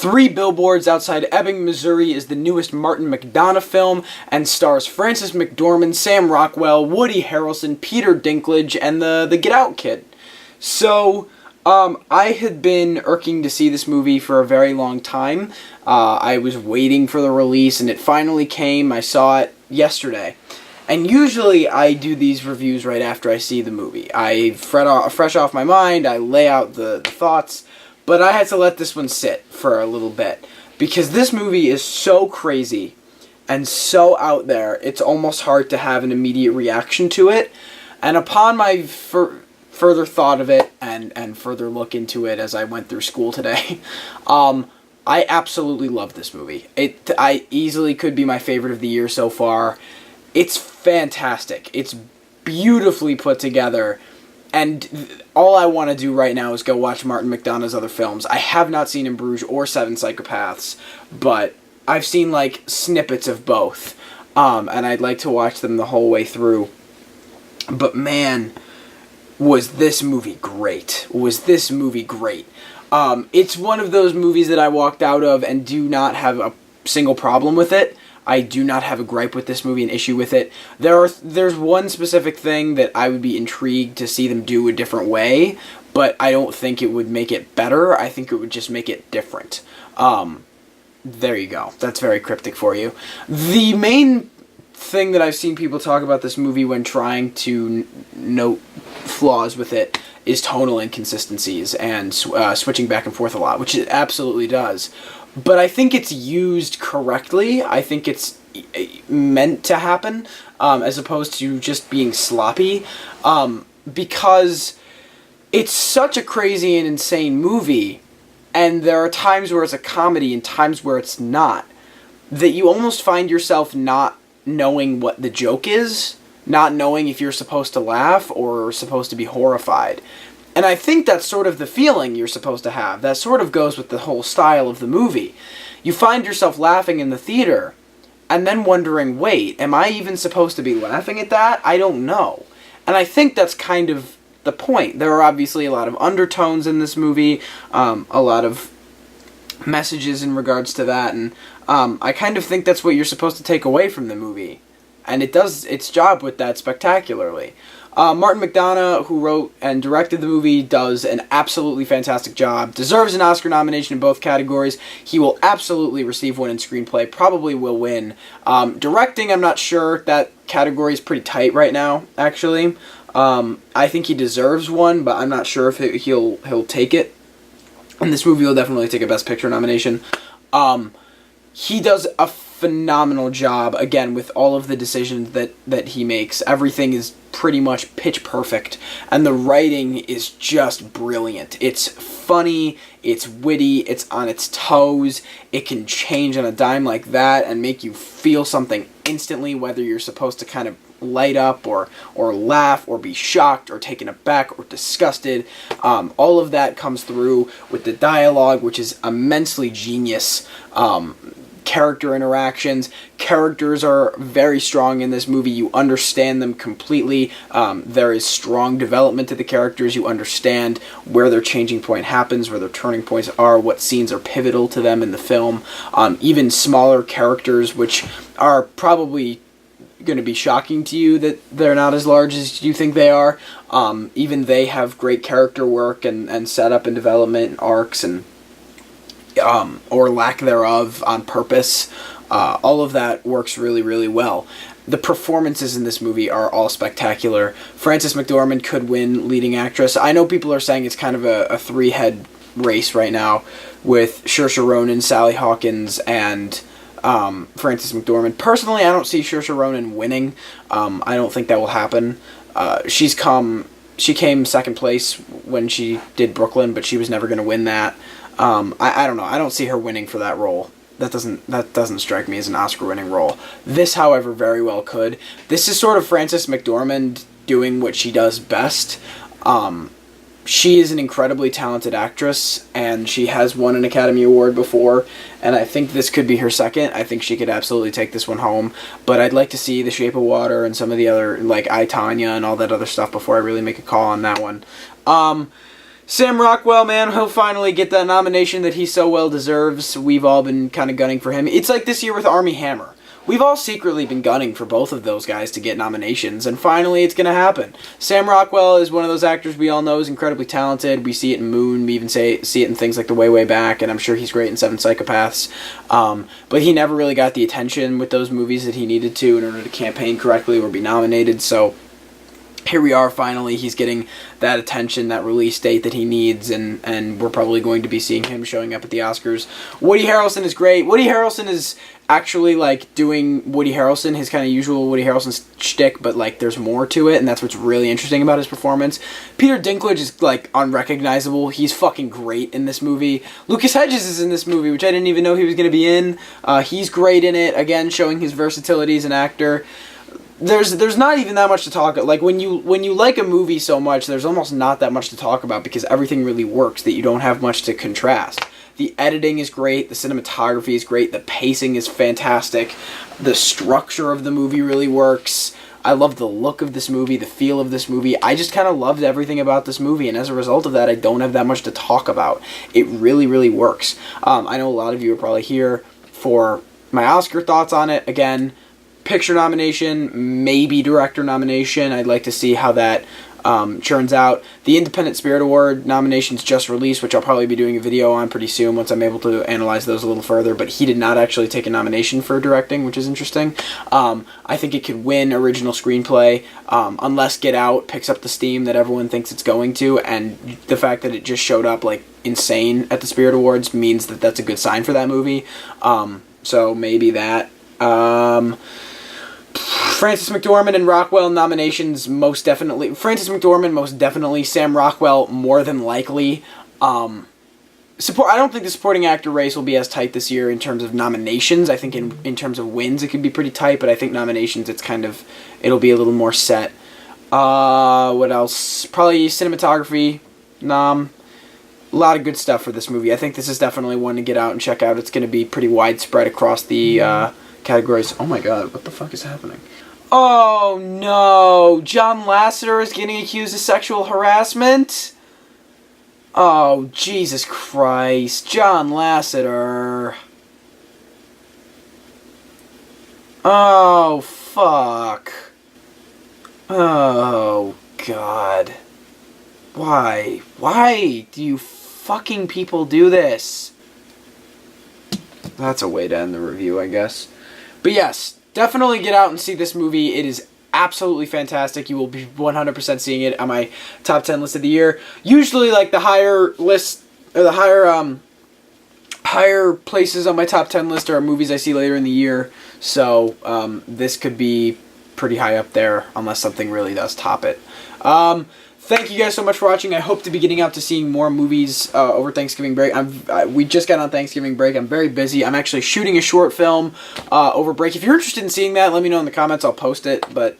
Three Billboards Outside Ebbing, Missouri is the newest Martin McDonagh film and stars Frances McDormand, Sam Rockwell, Woody Harrelson, Peter Dinklage, and the Get Out kid. So, I had been irking to see this movie for a very long time. I was waiting for the release, and it finally came. I saw it yesterday. And usually I do these reviews right after I see the movie. I fresh off my mind, I lay out the thoughts, but I had to let this one sit for a little bit. Because this movie is so crazy and so out there, it's almost hard to have an immediate reaction to it. And upon my further thought of it and further look into it as I went through school today, I absolutely love this movie. I easily could be my favorite of the year so far. It's fantastic. It's beautifully put together. And all I want to do right now is go watch Martin McDonagh's other films. I have not seen In Bruges or Seven Psychopaths, but I've seen, like, snippets of both. And I'd like to watch them the whole way through. But, man, was this movie great. Was this movie great. It's one of those movies that I walked out of and do not have a single problem with it. I do not have a gripe with this movie, an issue with it. There's one specific thing that I would be intrigued to see them do a different way, but I don't think it would make it better. I think it would just make it different. There you go. That's very cryptic for you. The main thing that I've seen people talk about this movie when trying to note flaws with it is tonal inconsistencies and switching back and forth a lot, which it absolutely does. But I think it's used correctly. I think it's meant to happen, as opposed to just being sloppy, because it's such a crazy and insane movie, and there are times where it's a comedy and times where it's not, that you almost find yourself not knowing what the joke is, not knowing if you're supposed to laugh or supposed to be horrified. And I think that's sort of the feeling you're supposed to have. That sort of goes with the whole style of the movie. You find yourself laughing in the theater, and then wondering, wait, am I even supposed to be laughing at that? I don't know. And I think that's kind of the point. There are obviously a lot of undertones in this movie, a lot of messages in regards to that, and I kind of think that's what you're supposed to take away from the movie. And it does its job with that spectacularly. Martin McDonagh, who wrote and directed the movie, does an absolutely fantastic job. Deserves an Oscar nomination in both categories. He will absolutely receive one in screenplay. Probably will win. Directing, I'm not sure. That category is pretty tight right now, actually. I think he deserves one, but I'm not sure if he'll take it. And this movie will definitely take a Best Picture nomination. He does a phenomenal job, again, with all of the decisions that he makes. Everything is pretty much pitch perfect, and the writing is just brilliant. It's funny, it's witty, it's on its toes, it can change on a dime like that and make you feel something instantly, whether you're supposed to kind of light up or laugh or be shocked or taken aback or disgusted. All of that comes through with the dialogue, which is immensely genius. Character interactions. Characters are very strong in this movie. You understand them completely. There is strong development to the characters. You understand where their changing point happens, where their turning points are, what scenes are pivotal to them in the film. Even smaller characters, which are probably going to be shocking to you that they're not as large as you think they are. Even they have great character work and setup and development and arcs and or lack thereof on purpose. All of that works really, really well. The performances in this movie are all spectacular. Frances McDormand could win leading actress. I know people are saying it's kind of a three-head race right now with Saoirse Ronan, Sally Hawkins, and Frances McDormand. Personally, I don't see Saoirse Ronan winning. I don't think that will happen. She came second place when she did Brooklyn, but she was never going to win that. I don't know. I don't see her winning for that role. That doesn't strike me as an Oscar-winning role. This, however, very well could. This is sort of Frances McDormand doing what she does best. She is an incredibly talented actress, and she has won an Academy Award before, and I think this could be her second. I think she could absolutely take this one home, but I'd like to see The Shape of Water and some of the other, like I, Tonya and all that other stuff before I really make a call on that one. Sam Rockwell, man, he'll finally get that nomination that he so well deserves. We've all been kind of gunning for him. It's like this year with Armie Hammer. We've all secretly been gunning for both of those guys to get nominations, and finally it's going to happen. Sam Rockwell is one of those actors we all know is incredibly talented. We see it in Moon, we even see it in things like The Way, Way Back, and I'm sure he's great in Seven Psychopaths. But he never really got the attention with those movies that he needed to in order to campaign correctly or be nominated, so here we are finally. He's getting that attention, that release date that he needs, and we're probably going to be seeing him showing up at the Oscars. Woody Harrelson is great. Woody Harrelson is actually like doing Woody Harrelson, his kind of usual Woody Harrelson shtick, but like there's more to it, and that's what's really interesting about his performance. Peter Dinklage is like unrecognizable. He's fucking great in this movie. Lucas Hedges is in this movie, which I didn't even know he was going to be in. He's great in it, again showing his versatility as an actor. There's not even that much to talk about. Like when you like a movie so much, there's almost not that much to talk about because everything really works, that you don't have much to contrast. The editing is great, the cinematography is great, the pacing is fantastic, the structure of the movie really works. I love the look of this movie, the feel of this movie. I just kind of loved everything about this movie, and as a result of that, I don't have that much to talk about. It really, really works. I know a lot of you are probably here for my Oscar thoughts on it. Again, picture nomination, maybe director nomination. I'd like to see how that churns out. The Independent Spirit Award nominations just released, which I'll probably be doing a video on pretty soon once I'm able to analyze those a little further, but he did not actually take a nomination for directing, which is interesting. I think it could win original screenplay, unless Get Out picks up the steam that everyone thinks it's going to, and the fact that it just showed up like insane at the Spirit Awards means that that's a good sign for that movie. So maybe that. Frances McDormand and Rockwell nominations most definitely. Frances McDormand most definitely. Sam Rockwell more than likely. I don't think the supporting actor race will be as tight this year in terms of nominations. I think in terms of wins it could be pretty tight, but I think nominations it'll be a little more set. What else? Probably cinematography nom. A lot of good stuff for this movie. I think this is definitely one to get out and check out. It's going to be pretty widespread across the categories. Oh my god, what the fuck is happening? Oh no! John Lasseter is getting accused of sexual harassment? Oh, Jesus Christ. John Lasseter. Oh, fuck. Oh, God. Why? Why do you fucking people do this? That's a way to end the review, I guess. But yes, definitely get out and see this movie. It is absolutely fantastic. You will be 100% seeing it on my top 10 list of the year. Usually, like, the higher list, or the higher places on my top 10 list are movies I see later in the year. So, this could be pretty high up there, unless something really does top it. Thank you guys so much for watching. I hope to be getting out to seeing more movies over Thanksgiving break. We just got on Thanksgiving break. I'm very busy. I'm actually shooting a short film over break. If you're interested in seeing that, let me know in the comments. I'll post it. But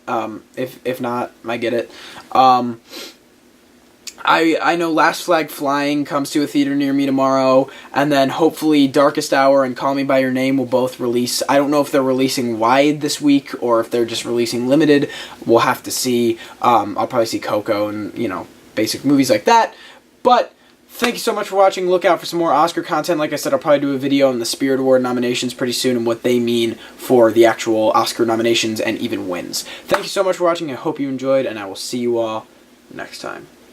if not, I get it. I know Last Flag Flying comes to a theater near me tomorrow, and then hopefully Darkest Hour and Call Me By Your Name will both release. I don't know if they're releasing wide this week or if they're just releasing limited. We'll have to see. I'll probably see Coco and, basic movies like that. But thank you so much for watching. Look out for some more Oscar content. Like I said, I'll probably do a video on the Spirit Award nominations pretty soon and what they mean for the actual Oscar nominations and even wins. Thank you so much for watching. I hope you enjoyed, and I will see you all next time.